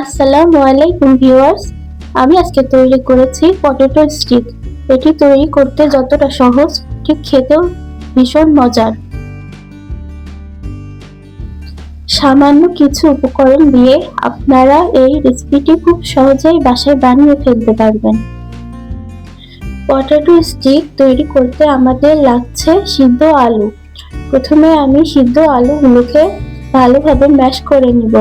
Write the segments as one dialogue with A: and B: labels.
A: আসসালামু আলাইকুম ভিউয়ার্স, আমি আজকে তৈরি করেছি পটেটো স্টিক। এটি তৈরি করতে যতটা সহজ, ঠিক খেতেও ভীষণ মজার। সামান্য কিছু উপকরণ দিয়ে আপনারা এই রেসিপিটি খুব সহজেই বাসায় বানিয়ে ফেলতে পারবেন। পটেটো স্টিক তৈরি করতে আমাদের লাগছে সিদ্ধ আলু। প্রথমে আমি সিদ্ধ আলুগুলোকে ভালোভাবে ম্যাশ করে নিব।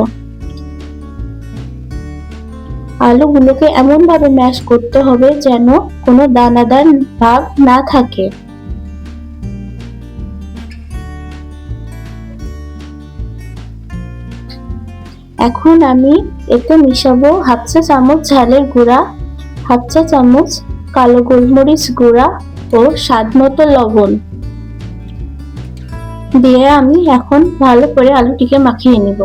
A: আলুগুলোকে এমনভাবে ম্যাশ করতে হবে যেন কোনো দানাদার ভাব না থাকে। এখন আমি এতে মিশাবো হাফ চা চামচ ঝালের গুঁড়া, হাফ চা চামচ কালো গোলমরিচ গুঁড়া ও স্বাদ মতো লবণ দিয়ে আমি এখন ভালো করে আলুটিকে মাখিয়ে নিব।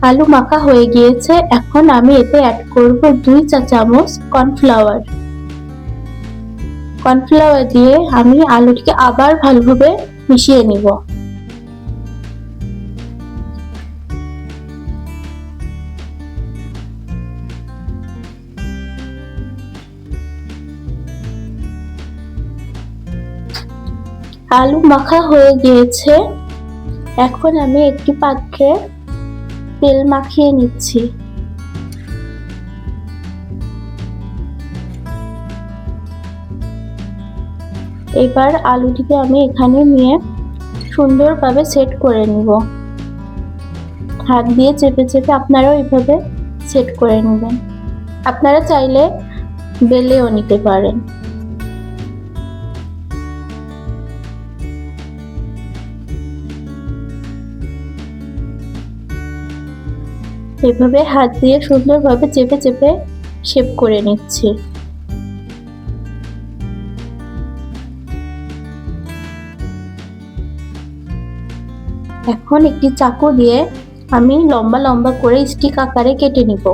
A: আলু মাখা হয়ে গিয়েছে, এখন আমি এতে অ্যাড করব 2 চা চামচ কর্নফ্লাওয়ার। কর্নফ্লাওয়ার দিয়ে আমি আলুটিকে আবার ভালোভাবে মিশিয়ে নিব। আলু মাখা হয়ে গিয়েছে, এখন আমি একটি পাত্রে তেল মাখিয়ে নিচ্ছি। এবার আলুটিকে আমি এখানে নিয়ে সুন্দরভাবে সেট করে নিব। হাত দিয়ে চেপে চেপে আপনারাও এইভাবে সেট করে নেবেন। আপনারা চাইলে বেলেও নিতে পারেন। এভাবে হাত দিয়ে সুন্দরভাবে চেপে চেপে শেপ করে নিচ্ছি। এখন একটি চাকু দিয়ে আমি লম্বা লম্বা করে স্টিক আকারে কেটে নিব।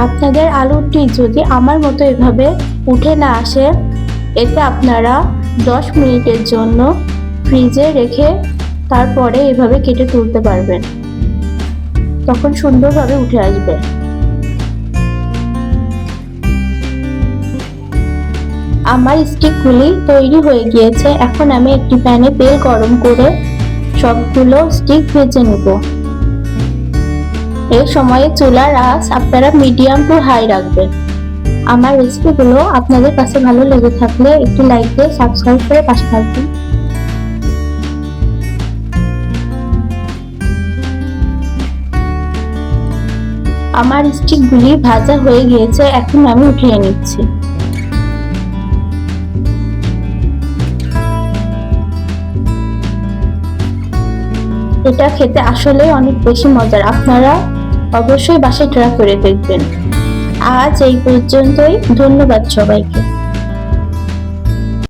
A: আপনাদের আলুটি যদি আমার মতো এভাবে উঠে না আসে, এতে আপনারা 10 মিনিটের জন্য ফ্রিজে রেখে তারপরে এভাবে কেটে তুলতে পারবেন, তখন সুন্দরভাবে উঠে আসবে। আমার স্টিকগুলি তৈরি হয়ে গিয়েছে, এখন আমি একটি প্যানে তেল গরম করে সবগুলো স্টিক ভেজে নিব। এই সময়ে চুলার আঁচ আপনারা মিডিয়াম টু হাই রাখবেন। আমার রেসিপিগুলো আপনাদের কাছে ভালো লেগে থাকলে একটু লাইক দিয়ে সাবস্ক্রাইব করে পাশে থাকবেন। আমার স্টিকগুলি ভাজা হয়ে গিয়েছে, এখন আমি উঠিয়ে নিচ্ছি। এটা খেতে আসলে অনেক বেশি মজার, আপনারা অবশ্যই বাসায় ট্রাই করে দেখবেন। আজ এই পর্যন্তই, ধন্যবাদ সবাইকে।